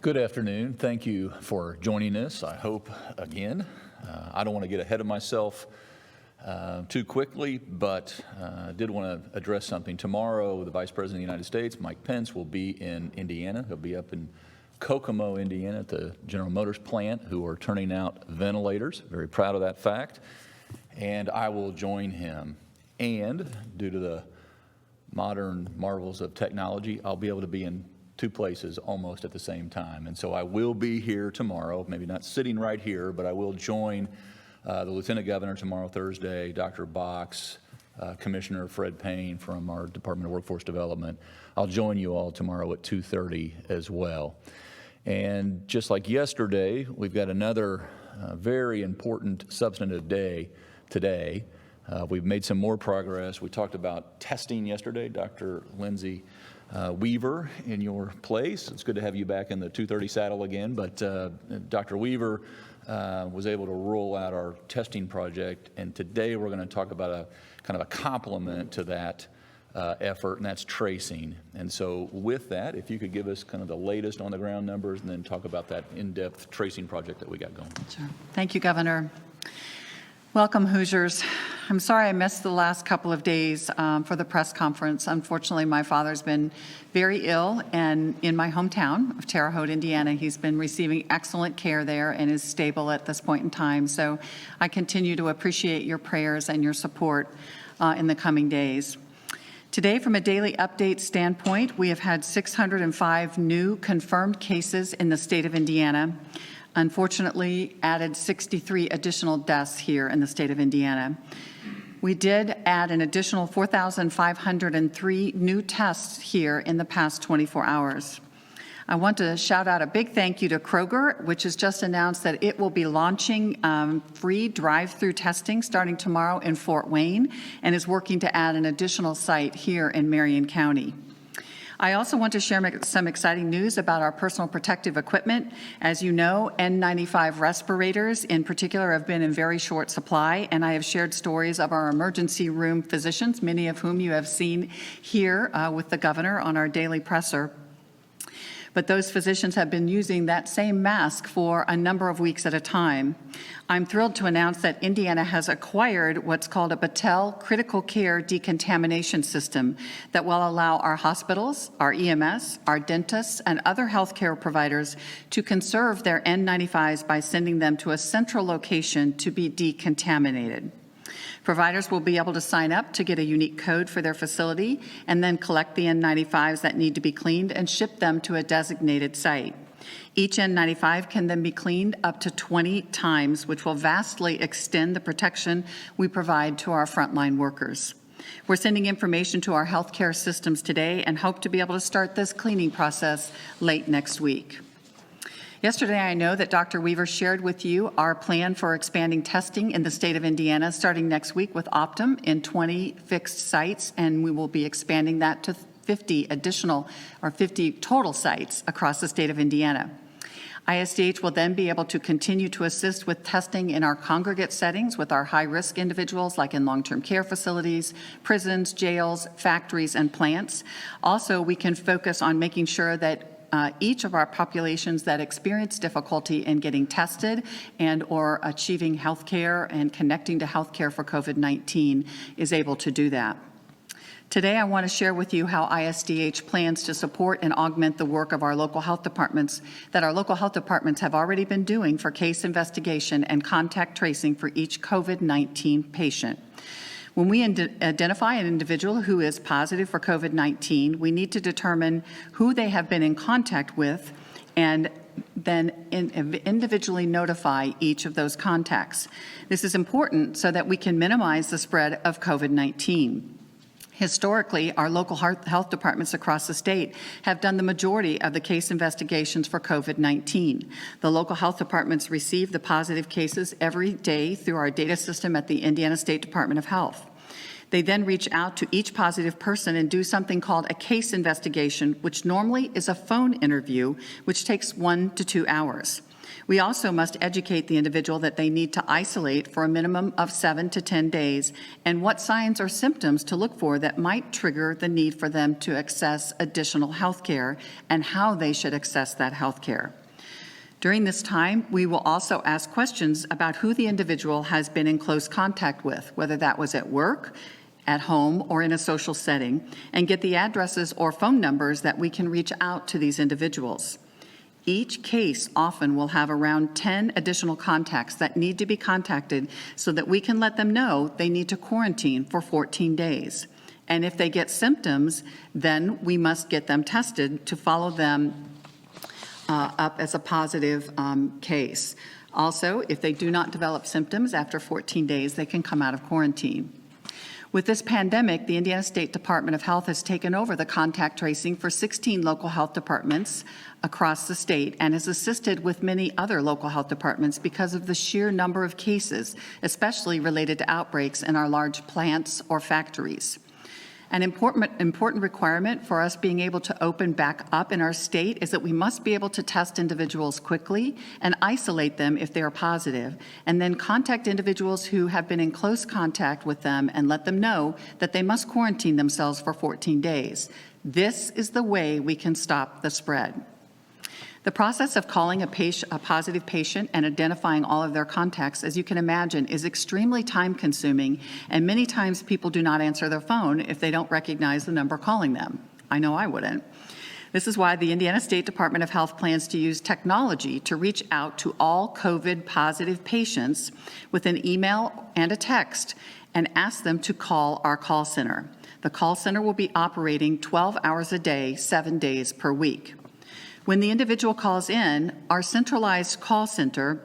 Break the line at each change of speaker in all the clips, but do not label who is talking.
Good afternoon. Thank you for joining us. I hope, again, I don't want to get ahead of myself too quickly, but I did want to address something. Tomorrow, the Vice President of the United States, Mike Pence, will be in Indiana. He'll be up in Holcomb, Indiana at the General Motors plant, who are turning out ventilators. Very proud of that fact. And I will join him. And due to the modern marvels of technology, I'll be able to be in two places almost at the same time. And so I will be here tomorrow, maybe not sitting right here, but I will join the Lieutenant Governor tomorrow, Thursday, Dr. Box, Commissioner Fred Payne from our Department of Workforce Development. I'll join you all tomorrow at 2:30 as well. And just like yesterday, we've got another very important substantive day today. We've made some more progress. We talked about testing yesterday. Dr. Lindsay Weaver in your place. It's good to have you back in the 2:30 saddle again, but Dr. Weaver was able to roll out our testing project, and today we're going to talk about a kind of a complement to that effort, and that's tracing. And so with that, if you could give us kind of the latest on the ground numbers and then talk about that in-depth tracing project that we got going.
Sure. Thank you, Governor. Welcome, Hoosiers. I'm sorry I missed the last couple of days for the press conference. Unfortunately, my father's been very ill, and in my hometown of Terre Haute, Indiana, he's been receiving excellent care there and is stable at this point in time. So I continue to appreciate your prayers and your support in the coming days. Today, from a daily update standpoint, we have had 605 new confirmed cases in the state of Indiana. Unfortunately, added 63 additional deaths here in the state of Indiana. We did add an additional 4,503 new tests here in the past 24 hours. I want to shout out a big thank you to Kroger, which has just announced that it will be launching free drive-through testing starting tomorrow in Fort Wayne and is working to add an additional site here in Marion County. I also want to share some exciting news about our personal protective equipment. As you know, N95 respirators in particular have been in very short supply, and I have shared stories of our emergency room physicians, many of whom you have seen here with the governor on our daily presser. But those physicians have been using that same mask for a number of weeks at a time. I'm thrilled to announce that Indiana has acquired what's called a Battelle Critical Care Decontamination System that will allow our hospitals, our EMS, our dentists, and other healthcare providers to conserve their N95s by sending them to a central location to be decontaminated. Providers will be able to sign up to get a unique code for their facility and then collect the N95s that need to be cleaned and ship them to a designated site. Each N95 can then be cleaned up to 20 times, which will vastly extend the protection we provide to our frontline workers. We're sending information to our healthcare systems today and hope to be able to start this cleaning process late next week. Yesterday, I know that Dr. Weaver shared with you our plan for expanding testing in the state of Indiana starting next week with Optum in 20 fixed sites, and we will be expanding that to 50 total sites across the state of Indiana. ISDH will then be able to continue to assist with testing in our congregate settings with our high-risk individuals like in long-term care facilities, prisons, jails, factories, and plants. Also, we can focus on making sure that each of our populations that experience difficulty in getting tested and or achieving health care and connecting to health care for COVID-19 is able to do that. Today, I want to share with you how ISDH plans to support and augment the work of our local health departments that our local health departments have already been doing for case investigation and contact tracing for each COVID-19 patient. When we identify an individual who is positive for COVID-19, we need to determine who they have been in contact with and then individually notify each of those contacts. This is important so that we can minimize the spread of COVID-19. Historically, our local health departments across the state have done the majority of the case investigations for COVID-19. The local health departments receive the positive cases every day through our data system at the Indiana State Department of Health. They then reach out to each positive person and do something called a case investigation, which normally is a phone interview, which takes 1 to 2 hours. We also must educate the individual that they need to isolate for a minimum of 7 to 10 days and what signs or symptoms to look for that might trigger the need for them to access additional health care and how they should access that health care. During this time, we will also ask questions about who the individual has been in close contact with, whether that was at work, at home, or in a social setting, and get the addresses or phone numbers that we can reach out to these individuals. Each case often will have around 10 additional contacts that need to be contacted so that we can let them know they need to quarantine for 14 days. And if they get symptoms, then we must get them tested to follow them up as a positive case. Also, if they do not develop symptoms after 14 days, they can come out of quarantine. With this pandemic, the Indiana State Department of Health has taken over the contact tracing for 16 local health departments across the state and has assisted with many other local health departments because of the sheer number of cases, especially related to outbreaks in our large plants or factories. An important requirement for us being able to open back up in our state is that we must be able to test individuals quickly and isolate them if they are positive, and then contact individuals who have been in close contact with them and let them know that they must quarantine themselves for 14 days. This is the way we can stop the spread. The process of calling a positive patient and identifying all of their contacts, as you can imagine, is extremely time-consuming, and many times people do not answer their phone if they don't recognize the number calling them. I know I wouldn't. This is why the Indiana State Department of Health plans to use technology to reach out to all COVID-positive patients with an email and a text and ask them to call our call center. The call center will be operating 12 hours a day, 7 days per week. When the individual calls in, our centralized call center,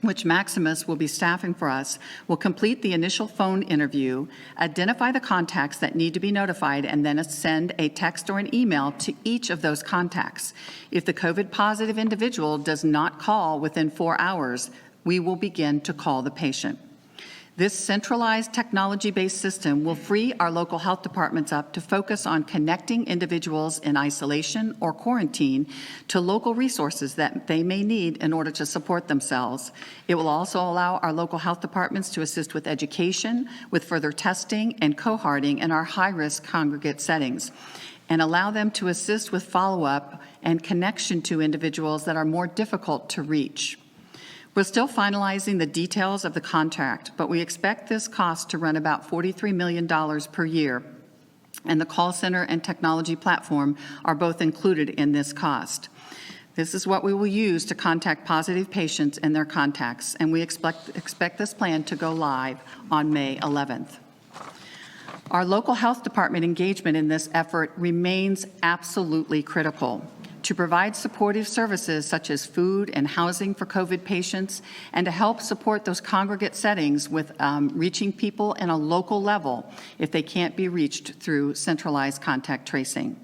which Maximus will be staffing for us, will complete the initial phone interview, identify the contacts that need to be notified, and then send a text or an email to each of those contacts. If the COVID-positive individual does not call within 4 hours, we will begin to call the patient. This centralized technology-based system will free our local health departments up to focus on connecting individuals in isolation or quarantine to local resources that they may need in order to support themselves. It will also allow our local health departments to assist with education, with further testing and cohorting in our high-risk congregate settings, and allow them to assist with follow-up and connection to individuals that are more difficult to reach. We're still finalizing the details of the contract, but we expect this cost to run about $43 million per year, and the call center and technology platform are both included in this cost. This is what we will use to contact positive patients and their contacts, and we expect this plan to go live on May 11th. Our local health department engagement in this effort remains absolutely critical. To provide supportive services such as food and housing for COVID patients, and to help support those congregate settings with reaching people in a local level if they can't be reached through centralized contact tracing.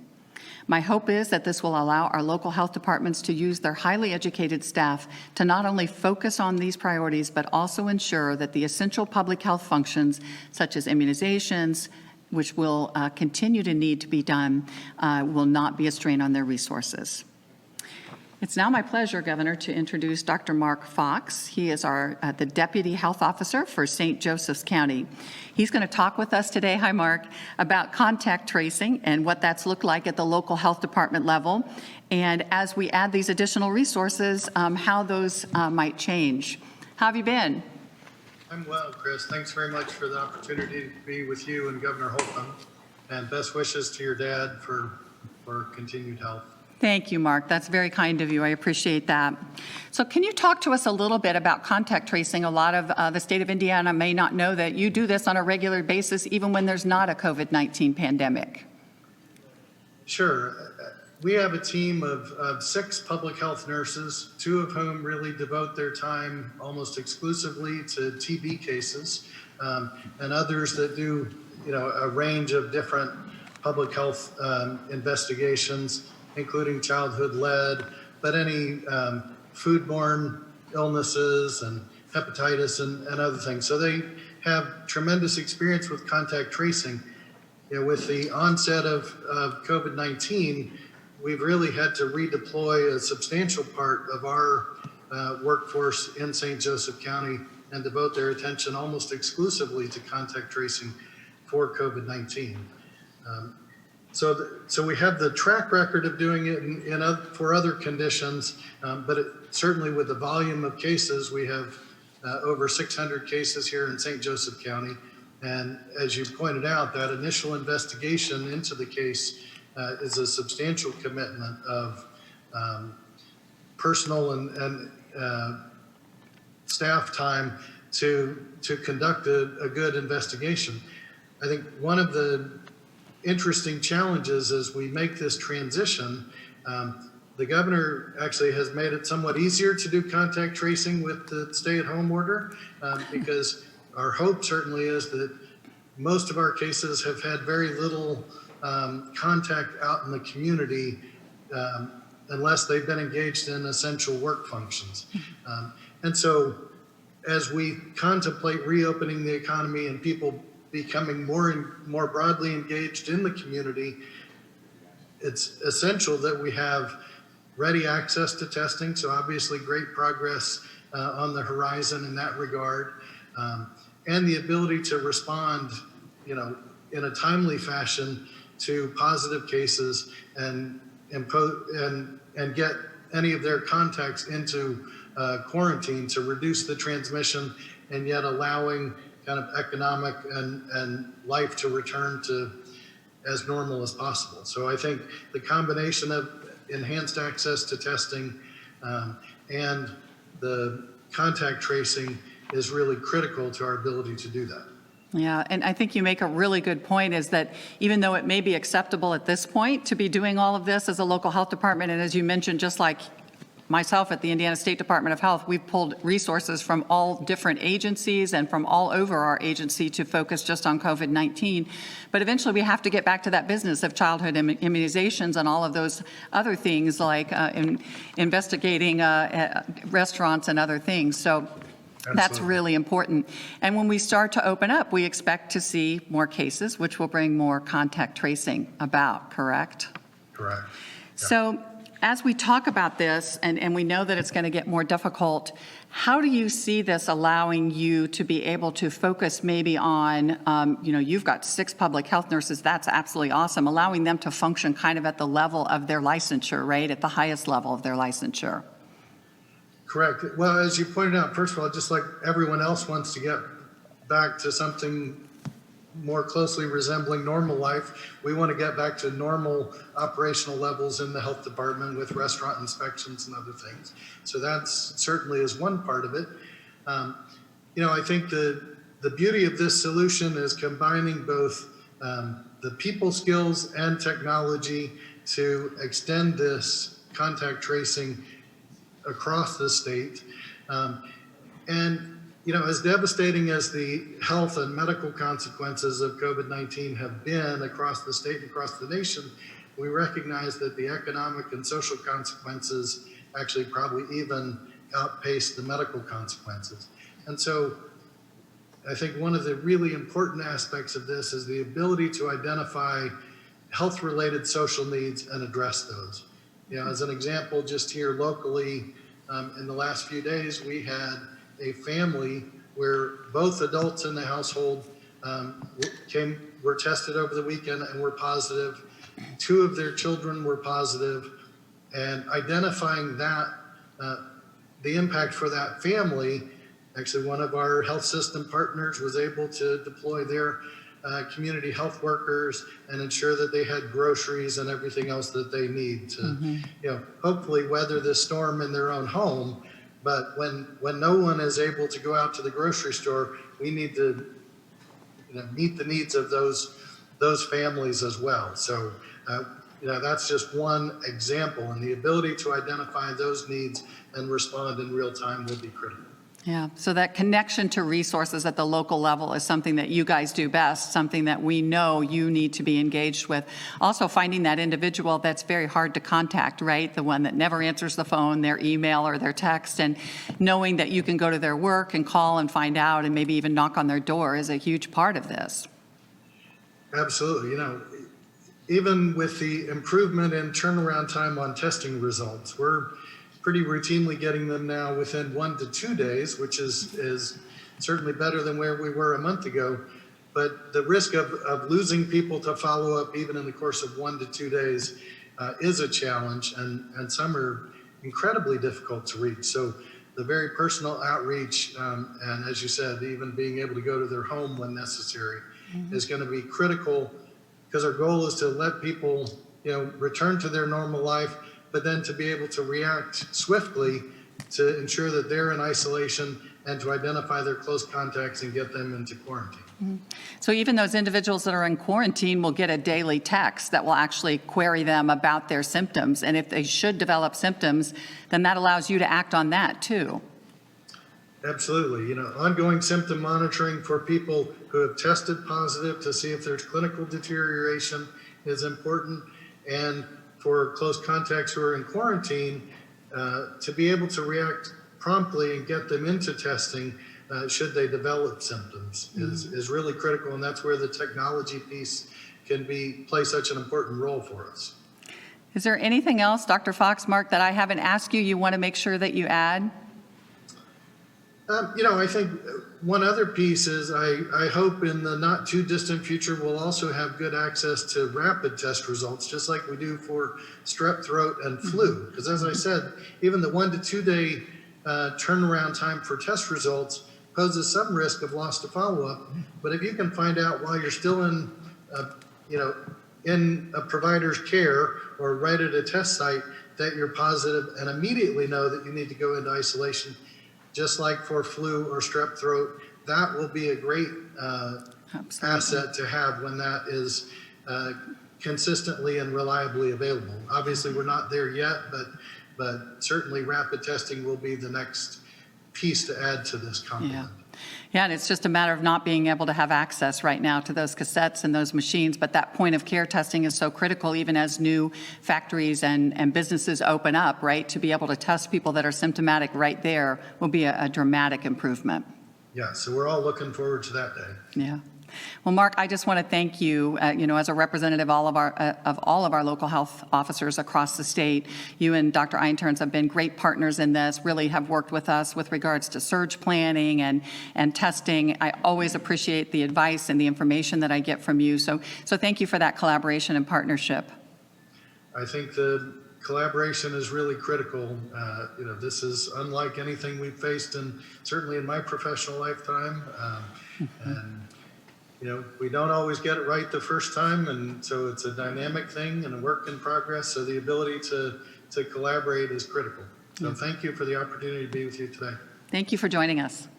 My hope is that this will allow our local health departments to use their highly educated staff to not only focus on these priorities, but also ensure that the essential public health functions such as immunizations, which will continue to need to be done, will not be a strain on their resources. It's now my pleasure, Governor, to introduce Dr. Mark Fox. He is the Deputy Health Officer for St. Joseph's County. He's going to talk with us today, hi Mark, about contact tracing and what that's looked like at the local health department level, and as we add these additional resources, how those might change. How have you been?
I'm well, Chris. Thanks very much for the opportunity to be with you and Governor Holcomb, and best wishes to your dad for continued health.
Thank you, Mark. That's very kind of you. I appreciate that. So can you talk to us a little bit about contact tracing? A lot of the state of Indiana may not know that you do this on a regular basis, even when there's not a COVID-19 pandemic.
Sure. We have a team of 6 public health nurses, 2 of whom really devote their time almost exclusively to TB cases, and others that do, a range of different public health investigations, including childhood lead, but any foodborne illnesses and hepatitis and other things. So they have tremendous experience with contact tracing. With the onset of COVID-19, we've really had to redeploy a substantial part of our workforce in St. Joseph County and devote their attention almost exclusively to contact tracing for COVID-19. So we have the track record of doing it for other conditions, but certainly with the volume of cases, we have over 600 cases here in St. Joseph County. And as you pointed out, that initial investigation into the case is a substantial commitment of personal and staff time to conduct a good investigation. I think one of the interesting challenges as we make this transition, the governor actually has made it somewhat easier to do contact tracing with the stay-at-home order, because our hope certainly is that most of our cases have had very little contact out in the community unless they've been engaged in essential work functions. And so as we contemplate reopening the economy and people becoming more broadly engaged in the community, it's essential that we have ready access to testing. So obviously great progress on the horizon in that regard, and the ability to respond, in a timely fashion to positive cases and get any of their contacts into quarantine to reduce the transmission, and yet allowing kind of economic and life to return to as normal as possible. So I think the combination of enhanced access to testing and the contact tracing is really critical to our ability to do that.
Yeah, and I think you make a really good point, is that even though it may be acceptable at this point to be doing all of this as a local health department, and as you mentioned, just like myself at the Indiana State Department of Health, we've pulled resources from all different agencies and from all over our agency to focus just on COVID-19. But eventually we have to get back to that business of childhood immunizations and all of those other things, like investigating restaurants and other things. So that's
Absolutely.
really important. And when we start to open up, we expect to see more cases, which will bring more contact tracing about, correct?
Correct. Yeah.
So as we talk about this, and we know that it's going to get more difficult, how do you see this allowing you to be able to focus maybe on, you've got 6 public health nurses, that's absolutely awesome, allowing them to function kind of at the level of their licensure, right, at the highest level of their licensure?
Correct. Well, as you pointed out, first of all, just like everyone else wants to get back to something more closely resembling normal life, we want to get back to normal operational levels in the health department with restaurant inspections and other things. So that's certainly is one part of it. I think the beauty of this solution is combining both the people skills and technology to extend this contact tracing across the state. As devastating as the health and medical consequences of COVID-19 have been across the state and across the nation, we recognize that the economic and social consequences actually probably even outpace the medical consequences. And so I think one of the really important aspects of this is the ability to identify health-related social needs and address those. As an example, just here locally, in the last few days, we had a family where both adults in the household were tested over the weekend and were positive. 2 of their children were positive, and identifying that, the impact for that family, actually one of our health system partners was able to deploy their community health workers and ensure that they had groceries and everything else that they need to, hopefully weather this storm in their own home. But when no one is able to go out to the grocery store, we need to meet the needs of those families as well. So that's just one example, and the ability to identify those needs and respond in real time will be critical.
Yeah, so that connection to resources at the local level is something that you guys do best, something that we know you need to be engaged with. Also finding that individual that's very hard to contact, right? The one that never answers the phone, their email or their text, and knowing that you can go to their work and call and find out and maybe even knock on their door is a huge part of this.
Absolutely. Even with the improvement in turnaround time on testing results, we're pretty routinely getting them now within 1 to 2 days, which is certainly better than where we were a month ago. But the risk of losing people to follow up even in the course of 1 to 2 days is a challenge, and some are incredibly difficult to reach. So the very personal outreach, and as you said, even being able to go to their home when necessary, is going to be critical, because our goal is to let people, return to their normal life, but then to be able to react swiftly to ensure that they're in isolation and to identify their close contacts and get them into quarantine.
So even those individuals that are in quarantine will get a daily text that will actually query them about their symptoms. And if they should develop symptoms, then that allows you to act on that too.
Absolutely. Ongoing symptom monitoring for people who have tested positive to see if there's clinical deterioration is important. And for close contacts who are in quarantine, to be able to react promptly and get them into testing should they develop symptoms is really critical. And that's where the technology piece can play such an important role for us.
Is there anything else, Dr. Fox, Mark, that I haven't asked you want to make sure that you add?
I think one other piece is I hope in the not too distant future we'll also have good access to rapid test results, just like we do for strep throat and flu. Because as I said, even the 1 to 2 day turnaround time for test results poses some risk of loss to follow-up. But if you can find out while you're still in a provider's care or right at a test site that you're positive and immediately know that you need to go into isolation, just like for flu or strep throat, that will be a great asset to have when that is consistently and reliably available. Obviously, we're not there yet, but certainly rapid testing will be the next piece to add to this complement.
Yeah, and it's just a matter of not being able to have access right now to those cassettes and those machines, but that point of care testing is so critical even as new factories and businesses open up, right? To be able to test people that are symptomatic right there will be a dramatic improvement.
Yeah, so we're all looking forward to that day.
Yeah. Well, Mark, I just want to thank you, as a representative of all of our local health officers across the state. You and Dr. Einturns have been great partners in this, really have worked with us with regards to surge planning and testing. I always appreciate the advice and the information that I get from you. So thank you for that collaboration and partnership.
I think the collaboration is really critical. This is unlike anything we've faced, and certainly in my professional lifetime. And we don't always get it right the first time, and so it's a dynamic thing and a work in progress. So the ability to collaborate is critical. So thank you for the opportunity to be with you today.
Thank you for joining us.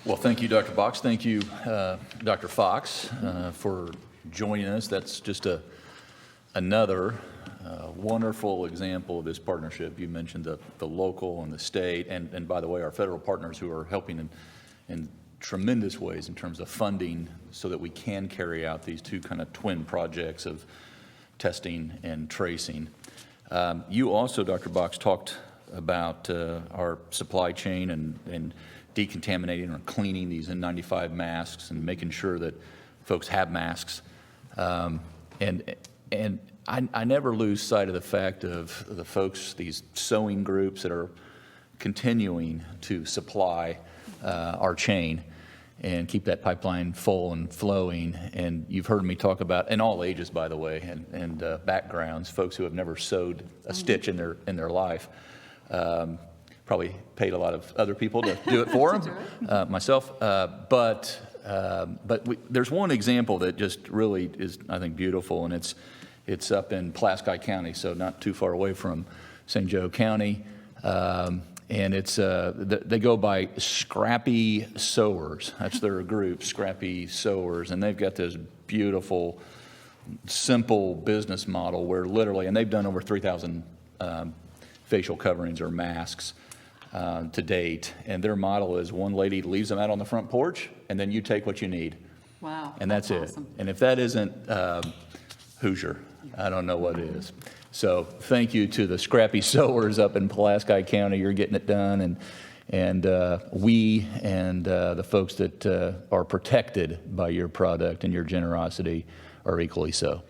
Well, thank you, Dr. Fox. Thank you, Dr. Fox, for joining us. That's just another wonderful example of this partnership. You mentioned the local and the state, and by the way, our federal partners who are helping in tremendous ways in terms of funding so that we can carry out these two kind of twin projects of testing and tracing. You also, Dr. Fox, talked about our supply chain and decontaminating or cleaning these N95 masks and making sure that folks have masks. And I never lose sight of the fact of the folks, these sewing groups that are continuing to supply our chain and keep that pipeline full and flowing. And you've heard me talk about, in all ages, by the way, and backgrounds, folks who have never sewed a stitch in their life. Probably paid a lot of other people to do it for them, myself. But there's one example that just really is, I think, beautiful, and it's up in Pulaski County, so not too far away from St. Joe County. And it's they go by Scrappy Sewers. That's their group, Scrappy Sewers, and they've got this beautiful, simple business model where literally, and they've done over 3,000 facial coverings or masks to date. And their model is one lady leaves them out on the front porch, and then you take what you need.
Wow.
And that's it.
Awesome. And
if that isn't Hoosier, I don't know what is. So thank you to the Scrappy Sewers up in Pulaski County. You're getting it done, and we and the folks that are protected by your product and your generosity are equally so.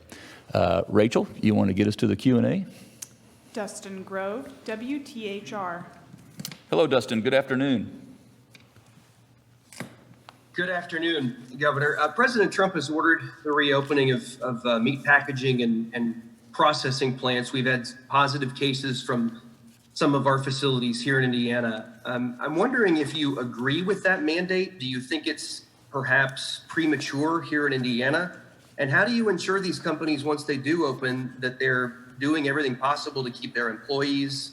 Rachel, you want to get us to the Q&A?
Dustin Grove, WTHR.
Hello, Dustin. Good afternoon.
Good afternoon, Governor. President Trump has ordered the reopening of meat packaging and processing plants. We've had positive cases from some of our facilities here in Indiana. I'm wondering if you agree with that mandate. Do you think it's perhaps premature here in Indiana? And how do you ensure these companies, once they do open, that they're doing everything possible to keep their employees,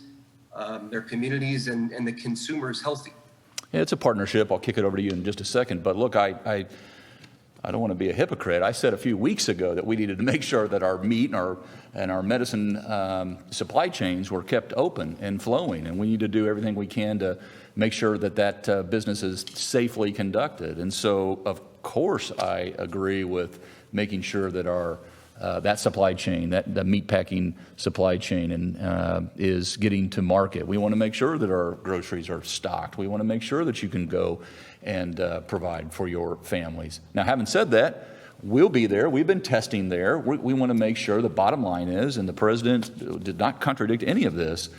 their communities, and the consumers healthy?
Yeah, it's a partnership. I'll kick it over to you in just a second. But look, I don't want to be a hypocrite. I said a few weeks ago that we needed to make sure that our meat and our medicine supply chains were kept open and flowing, and we need to do everything we can to make sure that that business is safely conducted. And so, of course, I agree with making sure that our that supply chain, the meat packing supply chain, is getting to market. We want to make sure that our groceries are stocked. We want to make sure that you can go and provide for your families. Now, having said that, we'll be there. We've been testing there. We want to make sure the bottom line is, and the president did not contradict any of this,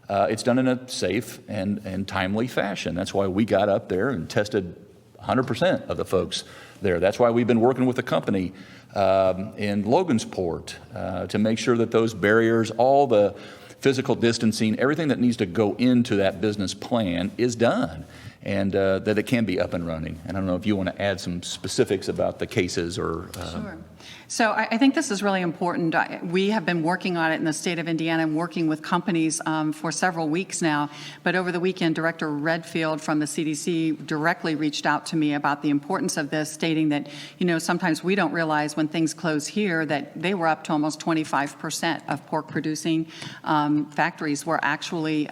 it's done in a safe and timely fashion. That's why we got up there and tested 100% of the folks there. That's why we've been working with the company in Logansport to make sure that those barriers, all the physical distancing, everything that needs to go into that business plan is done, and that it can be up and running. And I don't know if you want to add some specifics about the cases or...
Sure. So I think this is really important. We have been working on it in the state of Indiana and working with companies for several weeks now. But over the weekend, Director Redfield from the CDC directly reached out to me about the importance of this, stating that, sometimes we don't realize when things close here that they were up to almost 25% of pork producing factories were actually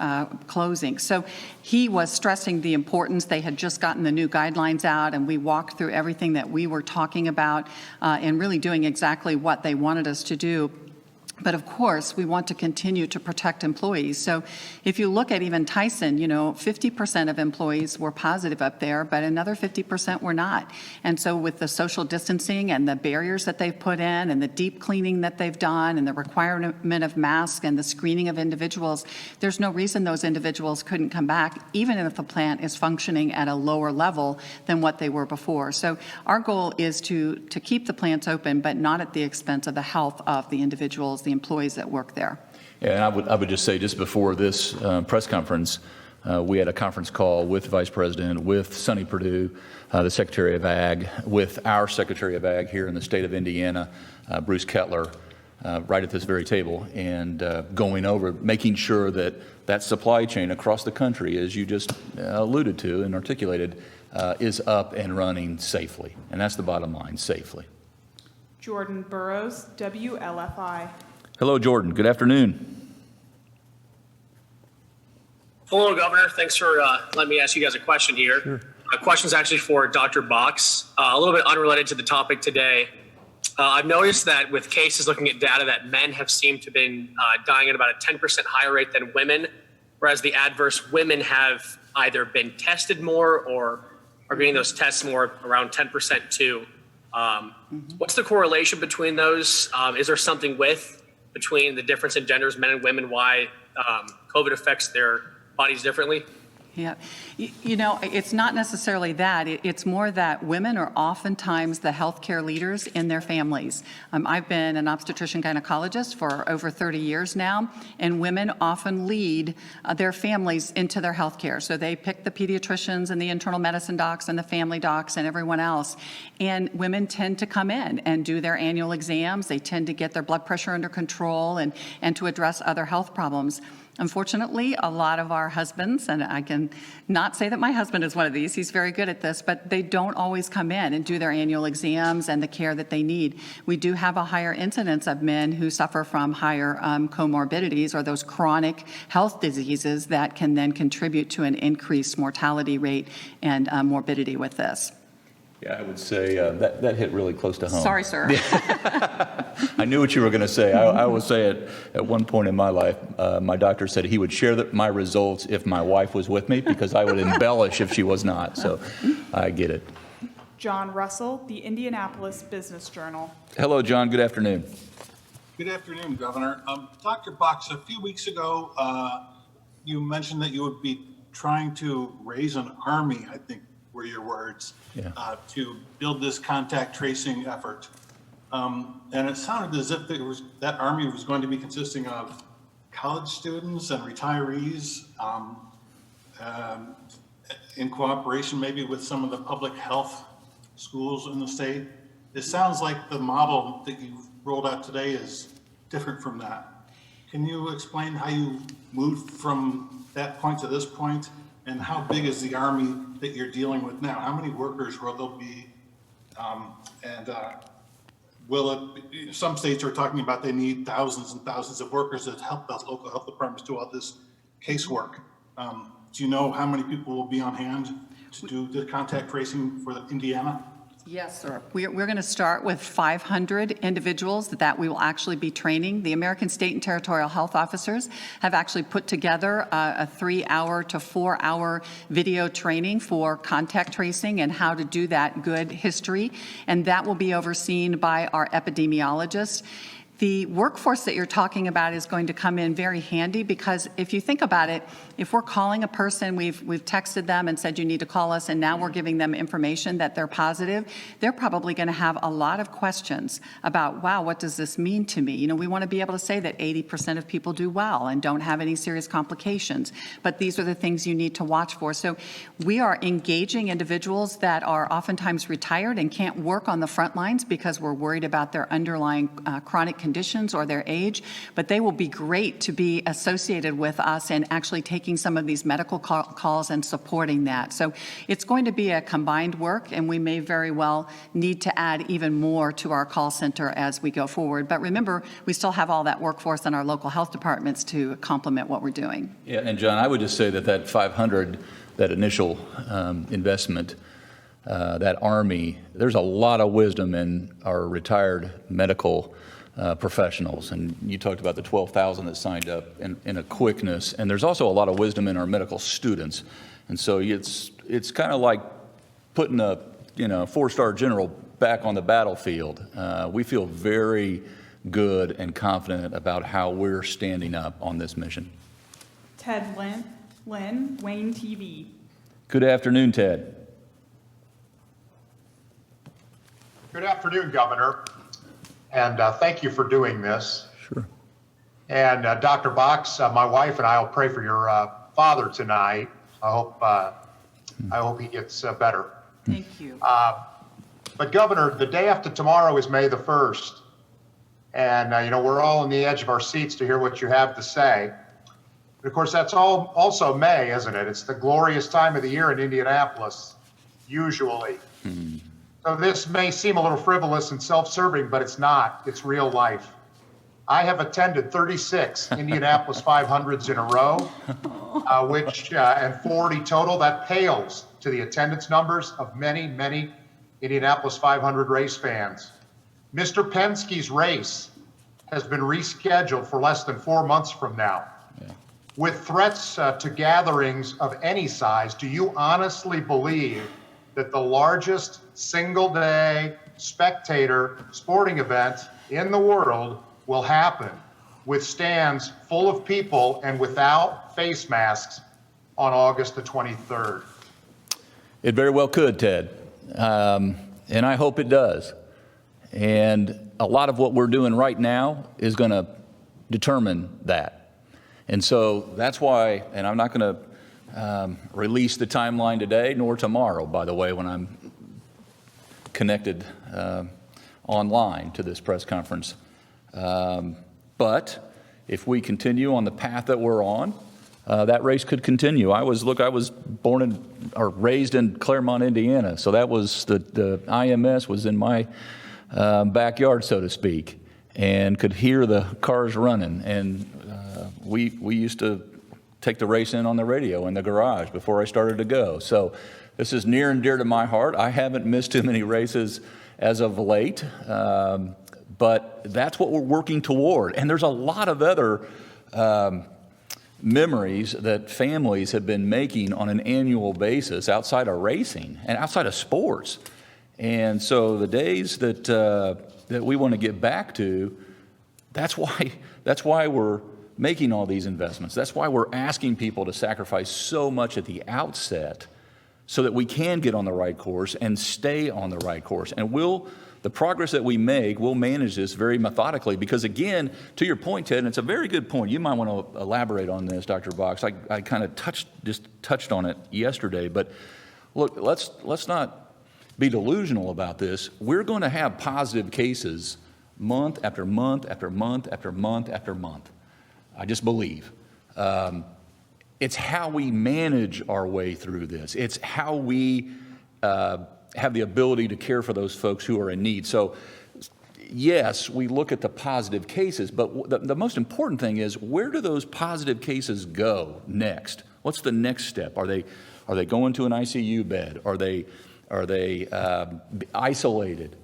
closing. So he was stressing the importance. They had just gotten the new guidelines out, and we walked through everything that we were talking about and really doing exactly what they wanted us to do. But of course, we want to continue to protect employees. So if you look at even Tyson, 50% of employees were positive up there, but another 50% were not. And so with the social distancing and the barriers that they've put in and the deep cleaning that they've done and the requirement of masks and the screening of individuals, there's no reason those individuals couldn't come back, even if the plant is functioning at a lower level than what they were before. So our goal is to keep the plants open, but not at the expense of the health of the individuals, the employees that work there.
Yeah, and I would just say, just before this press conference, we had a conference call with the Vice President, with Sonny Perdue, the Secretary of Ag, with our Secretary of Ag here in the state of Indiana, Bruce Kettler, right at this very table, and going over, making sure that that supply chain across the country, as you just alluded to and articulated, is up and running safely. And that's the bottom line, safely.
Jordan Burrows, WLFI.
Hello, Jordan. Good afternoon.
Hello, Governor. Thanks for letting me ask you guys a question here.
Sure.
My question is actually for Dr. Box, a little bit unrelated to the topic today. I've noticed that with cases looking at data that men have seemed to have been dying at about a 10% higher rate than women, whereas the adverse women have either been tested more or are getting those tests more, around 10% too. What's the correlation between those? Is there something between the difference in genders, men and women, why COVID affects their bodies differently?
Yeah. It's not necessarily that. It's more that women are oftentimes the healthcare leaders in their families. I've been an obstetrician gynecologist for over 30 years now, and women often lead their families into their healthcare. So they pick the pediatricians and the internal medicine docs and the family docs and everyone else. And women tend to come in and do their annual exams. They tend to get their blood pressure under control and to address other health problems. Unfortunately, a lot of our husbands, and I can not say that my husband is one of these, he's very good at this, but they don't always come in and do their annual exams and the care that they need. We do have a higher incidence of men who suffer from higher comorbidities or those chronic health diseases that can then contribute to an increased mortality rate and morbidity with this.
Yeah, I would say that hit really close to home.
Sorry, sir.
I knew what you were going to say. I will say it. At one point in my life, my doctor said he would share my results if my wife was with me because I would embellish if she was not. So I get it.
John Russell, the Indianapolis Business Journal.
Hello, John. Good afternoon.
Good afternoon, Governor. Dr. Box, a few weeks ago, you mentioned that you would be trying to raise an army, I think were your words, to build this contact tracing effort. And it sounded as if that army was going to be consisting of college students and retirees in cooperation maybe with some of the public health schools in the state. It sounds like the model that you rolled out today is different from that. Can you explain how you moved from that point to this point, and how big is the army that you're dealing with now? How many workers will there be? Will it? Some states are talking about they need thousands and thousands of workers that help those local health departments do all this casework. Do you know how many people will be on hand to do the contact tracing for Indiana?
Yes, sir. We're going to start with 500 individuals that we will actually be training. The American State and Territorial Health Officers have actually put together a 3-hour to 4-hour video training for contact tracing and how to do that good history, and that will be overseen by our epidemiologist. The workforce that you're talking about is going to come in very handy, because if you think about it, if we're calling a person, we've texted them and said you need to call us, and now we're giving them information that they're positive, they're probably going to have a lot of questions about, wow, what does this mean to me? You know, we want to be able to say that 80% of people do well and don't have any serious complications, but these are the things you need to watch for. So we are engaging individuals that are oftentimes retired and can't work on the front lines because we're worried about their underlying chronic conditions or their age, but they will be great to be associated with us and actually taking some of these medical calls and supporting that. So it's going to be a combined work, and we may very well need to add even more to our call center as we go forward. But remember, we still have all that workforce in our local health departments to complement what we're doing.
Yeah, and John, I would just say that 500, that initial investment, that Army, there's a lot of wisdom in our retired medical professionals, and you talked about the 12,000 that signed up in a quickness, and there's also a lot of wisdom in our medical students, and so it's kind of like putting a 4-star general back on the battlefield. We feel very good and confident about how we're standing up on this mission.
Ted Lynn, Wayne TV.
Good afternoon, Ted.
Good afternoon, Governor. And thank you for doing this.
Sure.
And Dr. Box, my wife and I will pray for your father tonight. I hope he gets better.
Thank you.
But Governor, the day after tomorrow is May the 1st. And, we're all on the edge of our seats to hear what you have to say. But of course, that's also May, isn't it? It's the glorious time of the year in Indianapolis, usually. Mm-hmm. So this may seem a little frivolous and self-serving, but it's not. It's real life. I have attended 36 Indianapolis 500s in a row, and 40 total. That pales to the attendance numbers of many, many Indianapolis 500 race fans. Mr. Penske's race has been rescheduled for less than 4 months from now. Yeah. With threats to gatherings of any size, do you honestly believe that the largest single-day spectator sporting event in the world will happen with stands full of people and without face masks on August the 23rd?
It very well could, Ted, and I hope it does. And a lot of what we're doing right now is going to determine that. And so that's why, and I'm not going to release the timeline today nor tomorrow, by the way, when I'm connected online to this press conference. But if we continue on the path that we're on, that race could continue. I was born or raised in Claremont, Indiana, so that was the IMS was in my backyard, so to speak, and could hear the cars running. And we used to take the race in on the radio in the garage before I started to go. So this is near and dear to my heart. I haven't missed too many races as of late, but that's what we're working toward. And there's a lot of other memories that families have been making on an annual basis outside of racing and outside of sports. And so the days that we want to get back to, That's why we're making all these investments. That's why we're asking people to sacrifice so much at the outset so that we can get on the right course and stay on the right course. And the progress that we make, we'll manage this very methodically because, again, to your point, Ted, and it's a very good point. You might want to elaborate on this, Dr. Box. I kind of touched on it yesterday. But look, let's not be delusional about this. We're going to have positive cases month after month after month after month after month. I just believe. It's how we manage our way through this. It's how we have the ability to care for those folks who are in need. So, yes, we look at the positive cases, but the most important thing is, where do those positive cases go next? What's the next step? Are they going to an ICU bed? Are they isolated?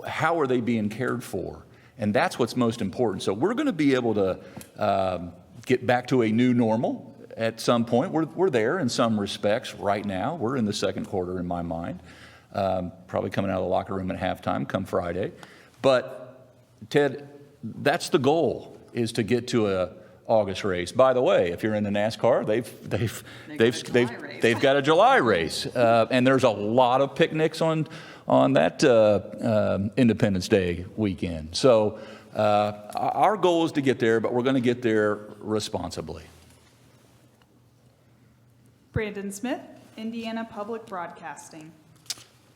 How are they being cared for? And that's what's most important. So we're going to be able to get back to a new normal at some point. We're there in some respects right now. We're in the second quarter in my mind, probably coming out of the locker room at halftime come Friday. But Ted, that's the goal, is to get to a August race. By the way, if you're in the NASCAR, they've got a July race, and there's a lot of picnics on that Independence Day weekend. So our goal is to get there, but we're going to get there responsibly.
Brandon Smith, Indiana Public Broadcasting.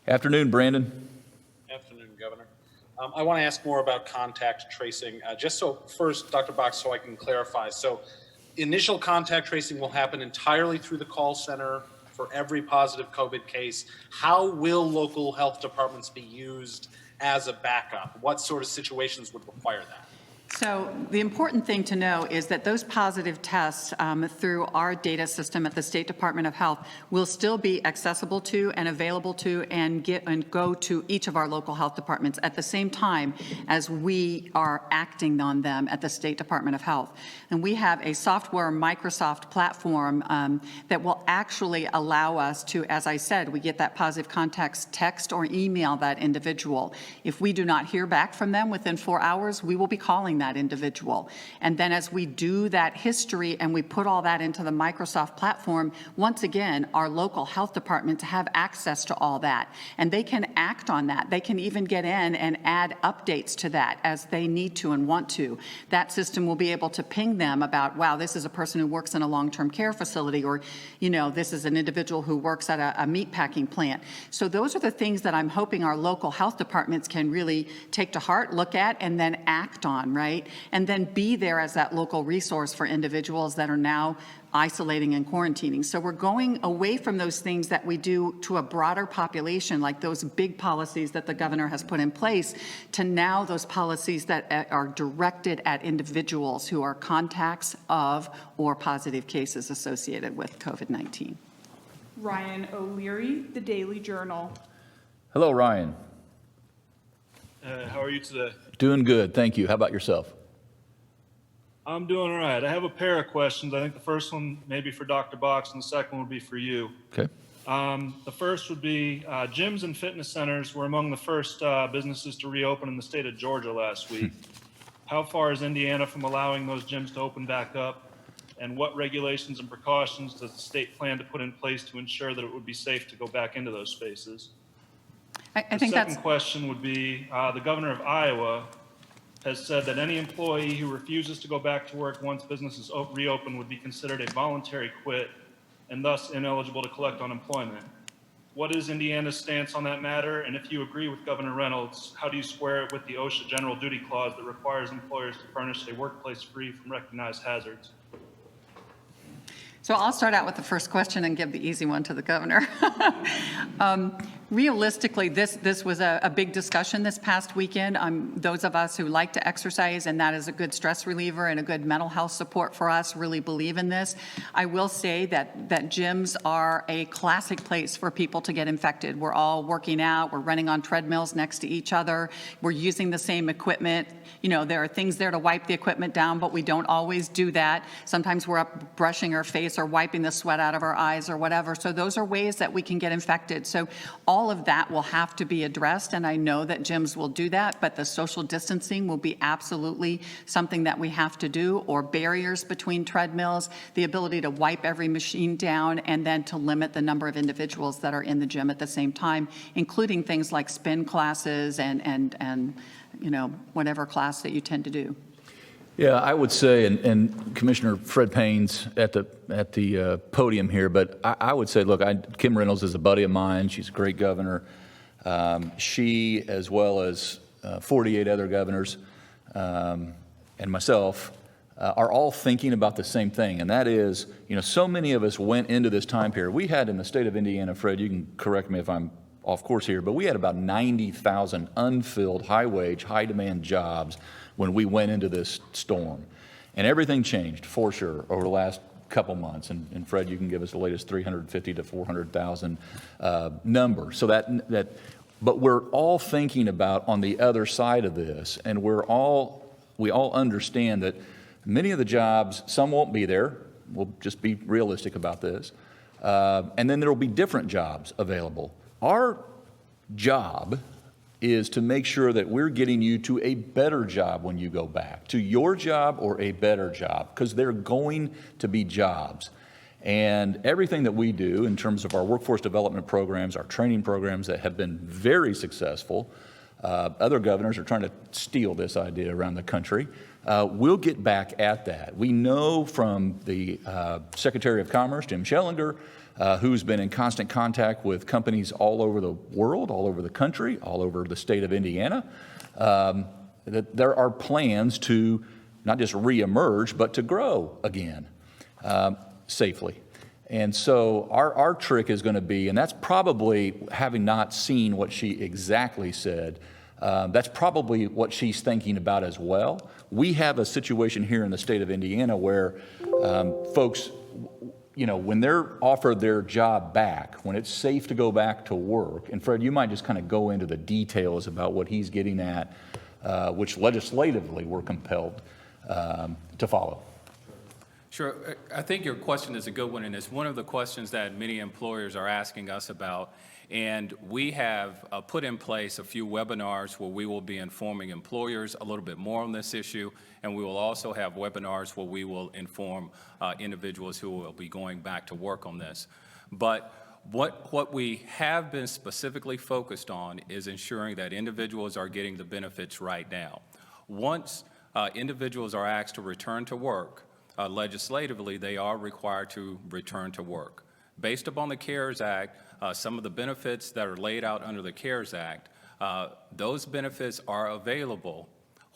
Afternoon, Brandon.
Afternoon, Governor. I want to ask more about contact tracing. Just so first, Dr. Box, so I can clarify. So initial contact tracing will happen entirely through the call center for every positive COVID case. How will local health departments be used as a backup? What sort of situations would require that?
So the important thing to know is that those positive tests through our data system at the State Department of Health will still be accessible to and available to and go to each of our local health departments at the same time as we are acting on them at the State Department of Health. And we have a software Microsoft platform that will actually allow us to, as I said, we get that positive contact text or email that individual. If we do not hear back from them within 4 hours, we will be calling that individual. And then as we do that history and we put all that into the Microsoft platform, once again, our local health departments have access to all that. And they can act on that. They can even get in and add updates to that as they need to and want to. That system will be able to ping them about, wow, this is a person who works in a long-term care facility, or, you know, this is an individual who works at a meat packing plant. So those are the things that I'm hoping our local health departments can really take to heart, look at, and then act on, right? And then be there as that local resource for individuals that are now isolating and quarantining. So we're going away from those things that we do to a broader population, like those big policies that the governor has put in place, to now those policies that are directed at individuals who are contacts of or positive cases associated with COVID-19.
Ryan O'Leary, The Daily Journal.
Hello, Ryan.
How are you today?
Doing good, thank you. How about yourself?
I'm doing all right. I have a pair of questions. I think the first one may be for Dr. Box, and the second one would be for you.
Okay.
The first would be gyms and fitness centers were among the first businesses to reopen in the state of Georgia last week. How far is Indiana from allowing those gyms to open back up? And what regulations and precautions does the state plan to put in place to ensure that it would be safe to go back into those spaces?
I think that's...
The second question would be, the governor of Iowa has said that any employee who refuses to go back to work once businesses reopen would be considered a voluntary quit and thus ineligible to collect unemployment. What is Indiana's stance on that matter? And if you agree with Governor Reynolds, how do you square it with the OSHA General Duty Clause that requires employers to furnish a workplace free from recognized hazards?
So I'll start out with the first question and give the easy one to the governor. Realistically, this was a big discussion this past weekend. Those of us who like to exercise, and that is a good stress reliever and a good mental health support for us, really believe in this. I will say that gyms are a classic place for people to get infected. We're all working out. We're running on treadmills next to each other. We're using the same equipment. You know, there are things there to wipe the equipment down, but we don't always do that. Sometimes we're up brushing our face or wiping the sweat out of our eyes or whatever. So those are ways that we can get infected. So all all of that will have to be addressed, and I know that gyms will do that, but the social distancing will be absolutely something that we have to do, or barriers between treadmills, the ability to wipe every machine down, and then to limit the number of individuals that are in the gym at the same time, including things like spin classes and whatever class that you tend to do.
Yeah, I would say, and Commissioner Fred Payne's at the podium here, but I would say, look, Kim Reynolds is a buddy of mine. She's a great governor. She, as well as 48 other governors and myself, are all thinking about the same thing, and that is, so many of us went into this time period. We had in the state of Indiana, Fred, you can correct me if I'm off course here, but we had about 90,000 unfilled, high-wage, high-demand jobs when we went into this storm. And everything changed, for sure, over the last couple months. And Fred, you can give us the latest 350 to 400,000 number. So but we're all thinking about on the other side of this, and we all understand that many of the jobs, some won't be there. We'll just be realistic about this. And then there will be different jobs available. Our job is to make sure that we're getting you to a better job when you go back, to your job or a better job, because they're going to be jobs. And everything that we do in terms of our workforce development programs, our training programs that have been very successful, other governors are trying to steal this idea around the country. We'll get back at that. We know from the Secretary of Commerce, Jim Schellinger, who's been in constant contact with companies all over the world, all over the country, all over the state of Indiana, that there are plans to not just reemerge, but to grow again safely. And so our trick is going to be, and that's probably, having not seen what she exactly said, that's probably what she's thinking about as well. We have a situation here in the state of Indiana where folks, when they're offered their job back, when it's safe to go back to work, and Fred, you might just kind of go into the details about what he's getting at, which legislatively we're compelled to follow.
Sure. I think your question is a good one, and it's one of the questions that many employers are asking us about. And we have put in place a few webinars where we will be informing employers a little bit more on this issue, and we will also have webinars where we will inform individuals who will be going back to work on this. But what we have been specifically focused on is ensuring that individuals are getting the benefits right now. Once individuals are asked to return to work, legislatively, they are required to return to work. Based upon the CARES Act, some of the benefits that are laid out under the CARES Act, those benefits are available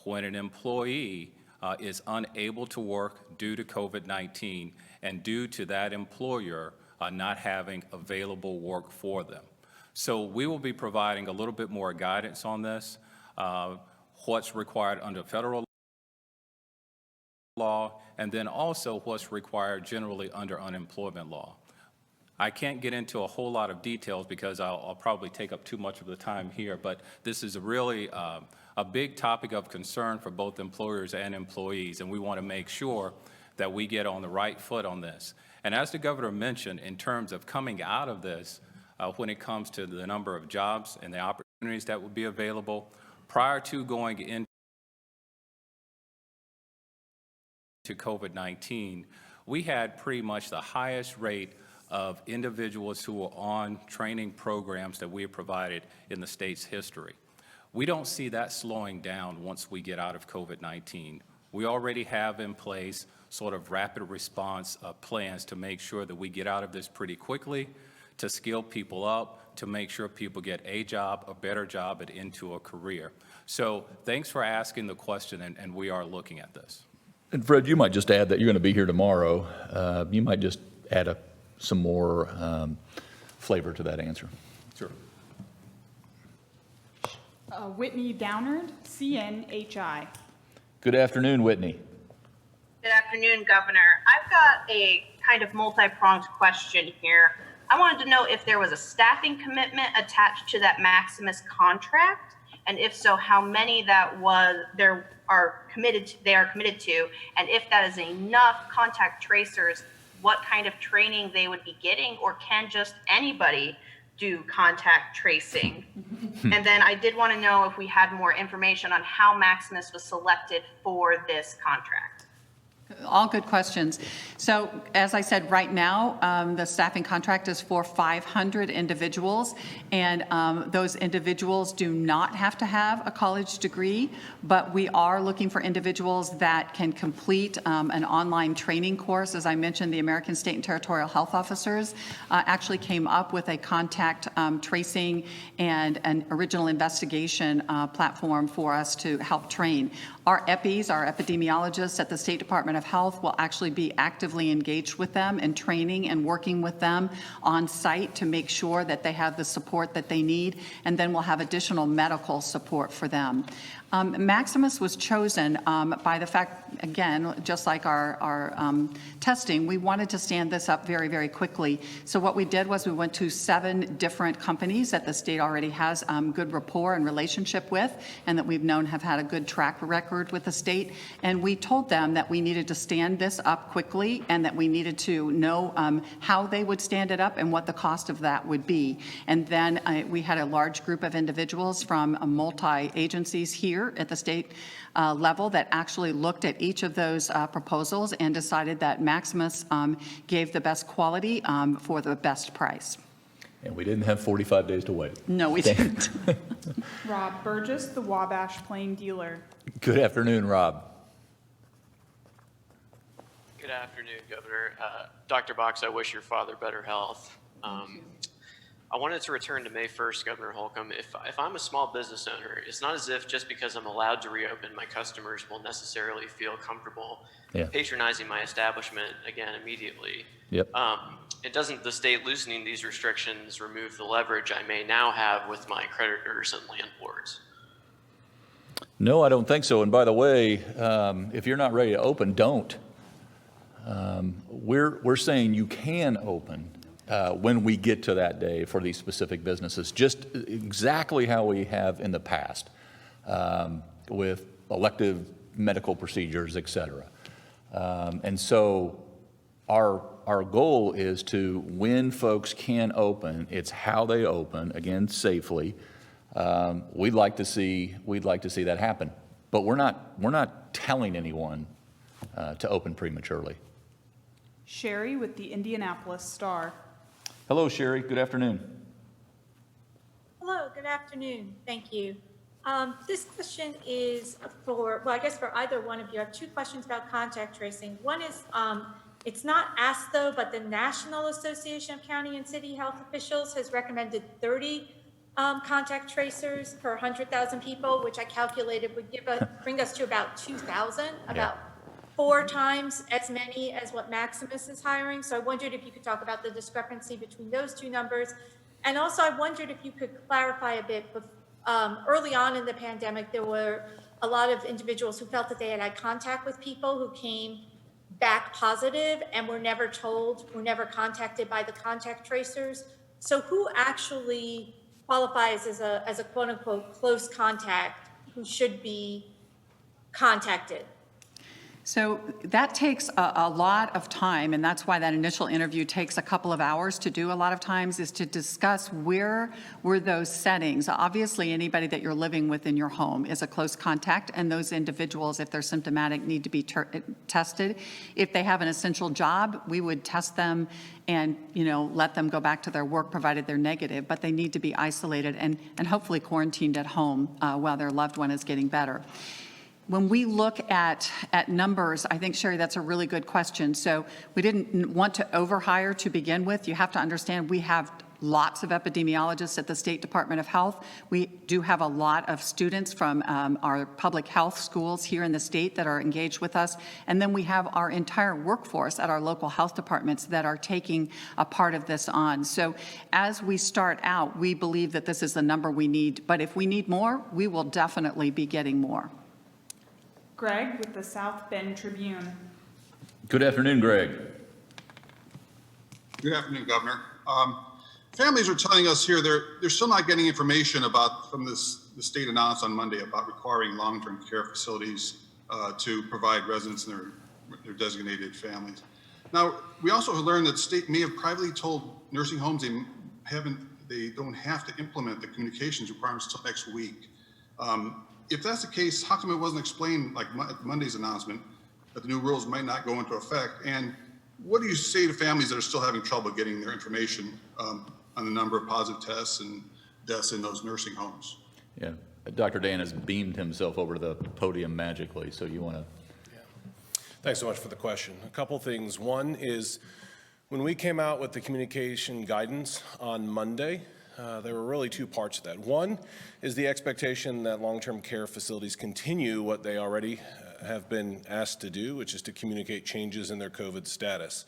when an employee is unable to work due to COVID-19 and due to that employer not having available work for them. So we will be providing a little bit more guidance on this, what's required under federal law, and then also what's required generally under unemployment law. I can't get into a whole lot of details because I'll probably take up too much of the time here, but this is really a big topic of concern for both employers and employees, and we want to make sure that we get on the right foot on this. And as the governor mentioned, in terms of coming out of this, when it comes to the number of jobs and the opportunities that would be available, prior to going into COVID-19, we had pretty much the highest rate of individuals who were on training programs that we have provided in the state's history. We don't see that slowing down once we get out of COVID-19. We already have in place sort of rapid response plans to make sure that we get out of this pretty quickly, to skill people up, to make sure people get a job, a better job, and into a career. So thanks for asking the question, and we are looking at this.
And Fred, you might just add that you're going to be here tomorrow. You might just add some more flavor to that answer.
Sure.
Whitney Downard, CNHI.
Good afternoon, Whitney.
Good afternoon, Governor. I've got a kind of multi-pronged question here. I wanted to know if there was a staffing commitment attached to that Maximus contract, and if so, how many they are committed to, and if that is enough contact tracers, what kind of training they would be getting, or can just anybody do contact tracing? And then I did want to know if we had more information on how Maximus was selected for this contract.
All good questions. So as I said, right now, the staffing contract is for 500 individuals, and those individuals do not have to have a college degree, but we are looking for individuals that can complete an online training course. As I mentioned, the American State and Territorial Health Officers actually came up with a contact tracing and an original investigation platform for us to help train. Our EPIs, our epidemiologists at the State Department of Health, will actually be actively engaged with them and training and working with them on site to make sure that they have the support that they need, and then we'll have additional medical support for them. Maximus was chosen by the fact, again, just like our testing, we wanted to stand this up very, very quickly. So what we did was we went to 7 different companies that the state already has good rapport and relationship with, and that we've known have had a good track record with the state. And we told them that we needed to stand this up quickly and that we needed to know how they would stand it up and what the cost of that would be. And then we had a large group of individuals from multi-agencies here at the state level that actually looked at each of those proposals and decided that Maximus gave the best quality for the best price.
And we didn't have 45 days to wait.
No, we didn't.
Rob Burgess, the Wabash Plain dealer.
Good afternoon, Rob.
Good afternoon, Governor. Dr. Box, I wish your father better health. I wanted to return to May 1st, Governor Holcomb. If I'm a small business owner, it's not as if just because I'm allowed to reopen, my customers will necessarily feel comfortable patronizing my establishment again immediately.
Yep.
It doesn't the state loosening these restrictions remove the leverage I may now have with my creditors and landlords?
No, I don't think so. And by the way, if you're not ready to open, don't. We're saying you can open when we get to that day for these specific businesses, just exactly how we have in the past with elective medical procedures, et cetera. And so our goal is to, when folks can open, it's how they open, again, safely. We'd like to see that happen, but we're not telling anyone to open prematurely.
Sherry with the Indianapolis Star.
Hello, Sherry. Good afternoon.
Hello, good afternoon. Thank you. This question is for, well, I guess for either one of you. I have 2 questions about contact tracing. One is, it's not asked though, but the National Association of County and City Health Officials has recommended 30 contact tracers per 100,000 people, which I calculated would bring us to about 2,000, about 4 times as many as what Maximus is hiring. So I wondered if you could talk about the discrepancy between those 2 numbers. And also I wondered if you could clarify a bit. Early on in the pandemic, there were a lot of individuals who felt that they had contact with people who came back positive and were never told, were never contacted by the contact tracers. So who actually qualifies as a quote unquote close contact who should be contacted?
So that takes a lot of time, and that's why that initial interview takes a couple of hours to do a lot of times, is to discuss where were those settings. Obviously, anybody that you're living with in your home is a close contact, and those individuals, if they're symptomatic, need to be tested. If they have an essential job, we would test them and let them go back to their work provided they're negative, but they need to be isolated and hopefully quarantined at home while their loved one is getting better. When we look at numbers, I think, Sherry, that's a really good question. So we didn't want to overhire to begin with. You have to understand we have lots of epidemiologists at the State Department of Health. We do have a lot of students from our public health schools here in the state that are engaged with us. And then we have our entire workforce at our local health departments that are taking a part of this on. So as we start out, we believe that this is the number we need. But if we need more, we will definitely be getting more.
Greg with the South Bend Tribune.
Good afternoon, Greg.
Good afternoon, Governor. Families are telling us here they're still not getting information from the state announced on Monday about requiring long-term care facilities to provide residents and their designated families. Now, we also learned that the state may have privately told nursing homes they don't have to implement the communications requirements until next week. If that's the case, how come it wasn't explained like Monday's announcement that the new rules might not go into effect? And what do you say to families that are still having trouble getting their information on the number of positive tests and deaths in those nursing homes?
Yeah, Dr. Dan has beamed himself over to the podium magically, so you want to.
Thanks so much for the question. A couple things. One is when we came out with the communication guidance on Monday, there were really two parts to that. One is the expectation that long-term care facilities continue what they already have been asked to do, which is to communicate changes in their COVID status.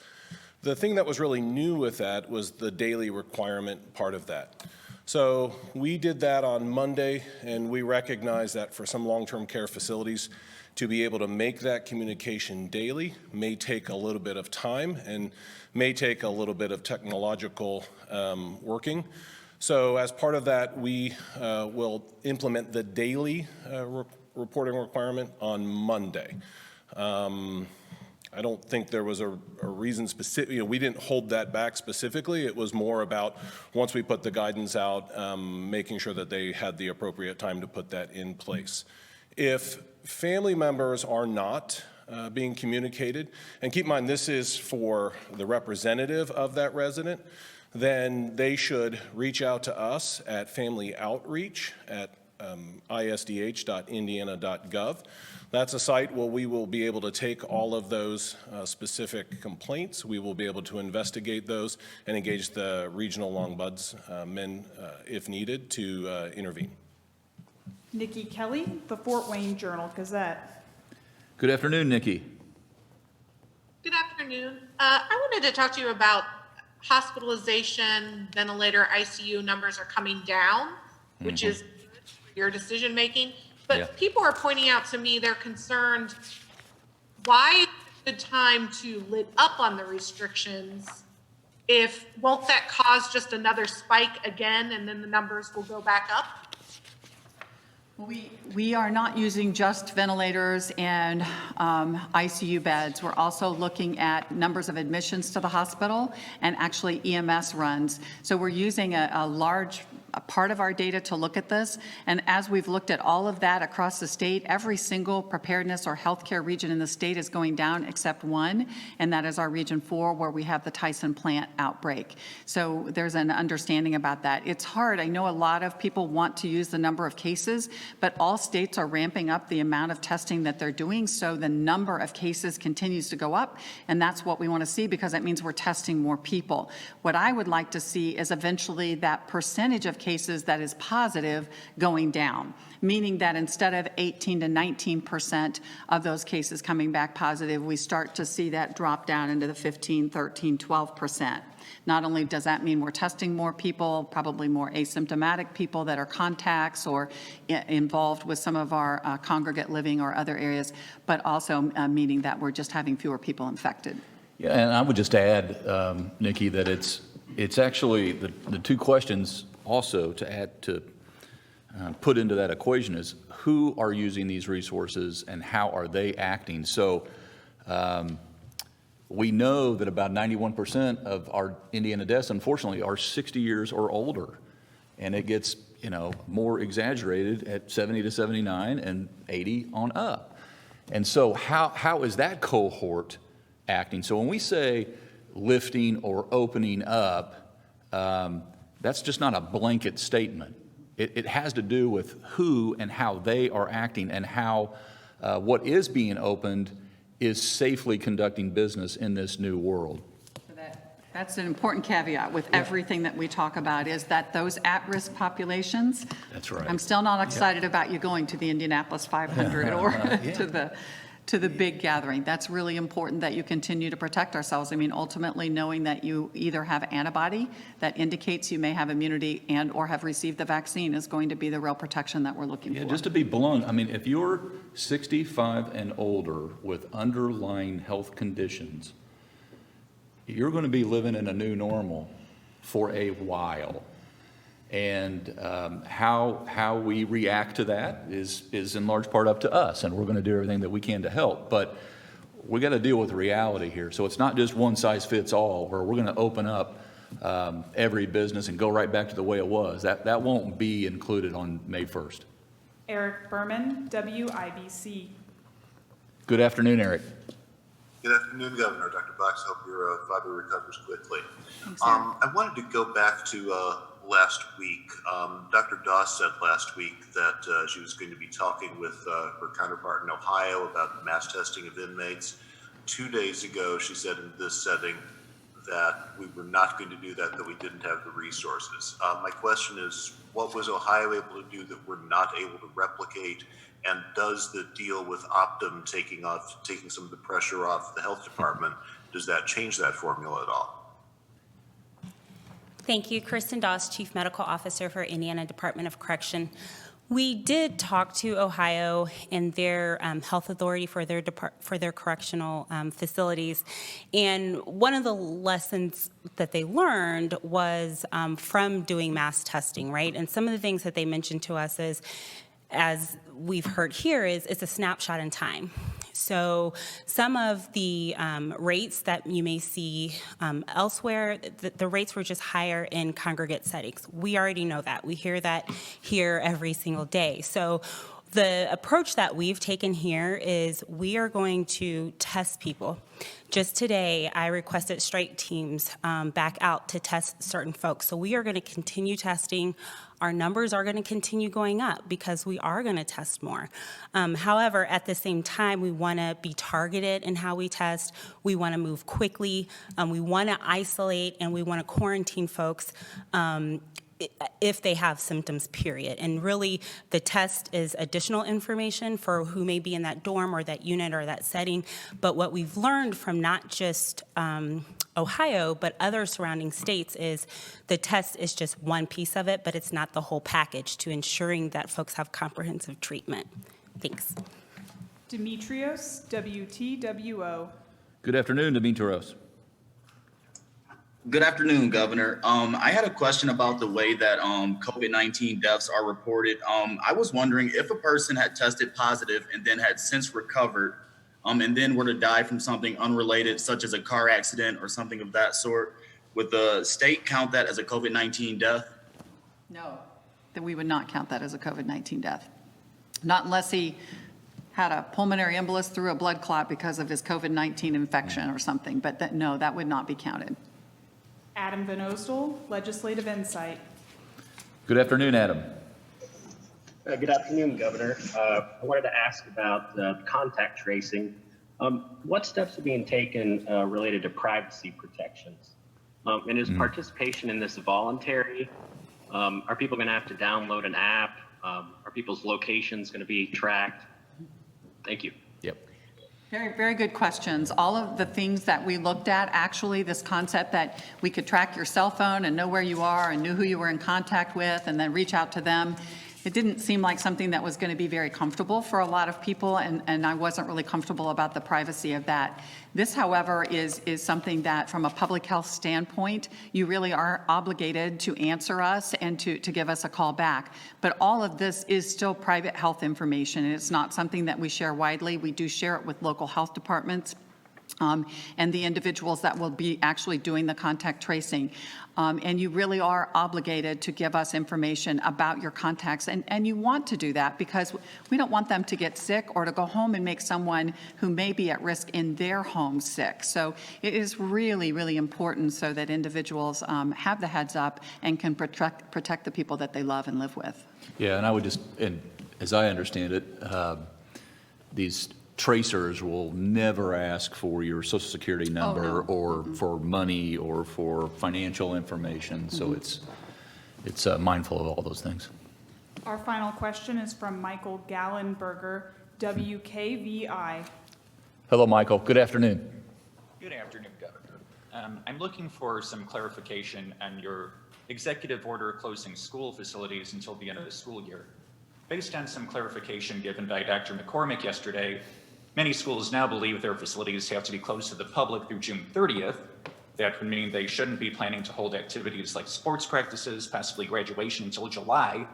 The thing that was really new with that was the daily requirement part of that. So we did that on Monday, and we recognize that for some long-term care facilities, to be able to make that communication daily may take a little bit of time and may take a little bit of technological working. So as part of that, we will implement the daily reporting requirement on Monday. I don't think there was a reason specific, we didn't hold that back specifically. It was more about once we put the guidance out, making sure that they had the appropriate time to put that in place. If family members are not being communicated, and keep in mind this is for the representative of that resident, then they should reach out to us at Family Outreach at isdh.indiana.gov. That's a site where we will be able to take all of those specific complaints. We will be able to investigate those and engage the regional long buds men, if needed, to intervene.
Nikki Kelly, the Fort Wayne Journal-Gazette.
Good afternoon, Nikki.
Good afternoon. I wanted to talk to you about hospitalization, ventilator, ICU numbers are coming down, which is good for your decision making. But people are pointing out to me they're concerned, why is it a good time to lit up on the restrictions? Won't that cause just another spike again and then the numbers will go back up?
We are not using just ventilators and ICU beds. We're also looking at numbers of admissions to the hospital and actually EMS runs. So we're using a large part of our data to look at this. And as we've looked at all of that across the state, every single preparedness or healthcare region in the state is going down except one, and that is our Region 4, where we have the Tyson plant outbreak. So there's an understanding about that. It's hard. I know a lot of people want to use the number of cases, but all states are ramping up the amount of testing that they're doing, so the number of cases continues to go up, and that's what we want to see because that means we're testing more people. What I would like to see is eventually that percentage of cases that is positive going down, meaning that instead of 18 to 19% of those cases coming back positive, we start to see that drop down into the 15, 13, 12%. Not only does that mean we're testing more people, probably more asymptomatic people that are contacts or involved with some of our congregate living or other areas, but also meaning that we're just having fewer people infected.
Yeah, and I would just add, Nikki, that it's actually the two questions also to add to put into that equation is who are using these resources and how are they acting. So we know that about 91% of our Indiana deaths, unfortunately, are 60 years or older, and it gets more exaggerated at 70 to 79 and 80 on up. And so how is that cohort acting? So when we say lifting or opening up, that's just not a blanket statement. It has to do with who and how they are acting and how what is being opened is safely conducting business in this new world.
That's an important caveat with everything that we talk about is that those at-risk populations.
That's right.
I'm still not excited about you going to the Indianapolis 500 or to the big gathering. That's really important that you continue to protect ourselves. I mean, ultimately knowing that you either have antibody that indicates you may have immunity and or have received the vaccine is going to be the real protection that we're looking for.
Just to be blunt, I mean, if you're 65 and older with underlying health conditions, you're going to be living in a new normal for a while. And how we react to that is in large part up to us, and we're going to do everything that we can to help. But we got to deal with reality here. So it's not just one size fits all, where we're going to open up every business and go right back to the way it was. That won't be included on May 1st.
Eric Berman, WIBC.
Good afternoon, Eric.
Good afternoon, Governor. Dr. Box, hope your father recovers quickly.
Thanks, Eric.
I wanted to go back to last week. Dr. Doss said last week that she was going to be talking with her counterpart in Ohio about mass testing of inmates. 2 days ago, she said in this setting that we were not going to do that we didn't have the resources. My question is, what was Ohio able to do that we're not able to replicate? And does the deal with Optum taking some of the pressure off the health department, does that change that formula at all?
Thank you. Kristen Doss, Chief Medical Officer for Indiana Department of Correction. We did talk to Ohio and their health authority for their correctional facilities, and one of the lessons that they learned was from doing mass testing, right? And some of the things that they mentioned to us is, as we've heard here, is it's a snapshot in time. So some of the rates that you may see elsewhere, the rates were just higher in congregate settings. We already know that. We hear that here every single day. So the approach that we've taken here is we are going to test people. Just today, I requested strike teams back out to test certain folks. So we are going to continue testing. Our numbers are going to continue going up because we are going to test more. However, at the same time, we want to be targeted in how we test. We want to move quickly. We want to isolate and we want to quarantine folks if they have symptoms, period. And really, the test is additional information for who may be in that dorm or that unit or that setting. But what we've learned from not just Ohio, but other surrounding states is the test is just one piece of it, but it's not the whole package to ensuring that folks have comprehensive treatment. Thanks.
Demetrios, WTWO.
Good afternoon, Demetrios.
Good afternoon, Governor. I had a question about the way that COVID-19 deaths are reported. I was wondering if a person had tested positive and then had since recovered and then were to die from something unrelated, such as a car accident or something of that sort, would the state count that as a COVID-19 death?
No, that we would not count that as a COVID-19 death. Not unless he had a pulmonary embolus through a blood clot because of his COVID-19 infection or something, but no, that would not be counted.
Adam Van Oostel, Legislative Insight.
Good afternoon, Adam.
Good afternoon, Governor. I wanted to ask about contact tracing. What steps are being taken related to privacy protections? And is participation in this voluntary? Are people going to have to download an app? Are people's locations going to be tracked? Thank you.
Yep.
Very, very good questions. All of the things that we looked at, actually, this concept that we could track your cell phone and know where you are and knew who you were in contact with and then reach out to them. It didn't seem like something that was going to be very comfortable for a lot of people, and I wasn't really comfortable about the privacy of that. This, however, is something that from a public health standpoint, you really are obligated to answer us and to give us a call back. But all of this is still private health information, and it's not something that we share widely. We do share it with local health departments and the individuals that will be actually doing the contact tracing. And you really are obligated to give us information about your contacts. And you want to do that because we don't want them to get sick or to go home and make someone who may be at risk in their home sick. So it is really, really important so that individuals have the heads up and can protect the people that they love and live with.
Yeah, and I would just, and as I understand it, these tracers will never ask for your social security number or for money or for financial information. So it's mindful of all those things.
Our final question is from Michael Gallenberger, WKVI.
Hello, Michael. Good afternoon.
Good afternoon, Governor. I'm looking for some clarification on your executive order closing school facilities until the end of the school year. Based on some clarification given by Dr. McCormick yesterday, many schools now believe their facilities have to be closed to the public through June 30th. That would mean they shouldn't be planning to hold activities like sports practices, possibly graduation, until July.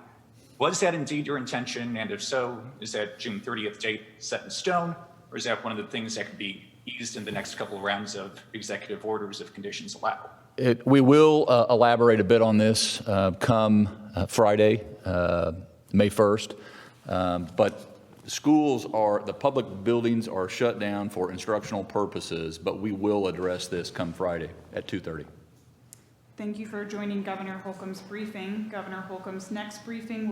Was that indeed your intention? And if so, is that June 30th date set in stone? Or is that one of the things that could be eased in the next couple of rounds of executive orders if conditions allow?
We will elaborate a bit on this come Friday, May 1st. But the public buildings are shut down for instructional purposes, but we will address this come Friday at 2:30.
Thank you for joining Governor Holcomb's briefing. Governor Holcomb's next briefing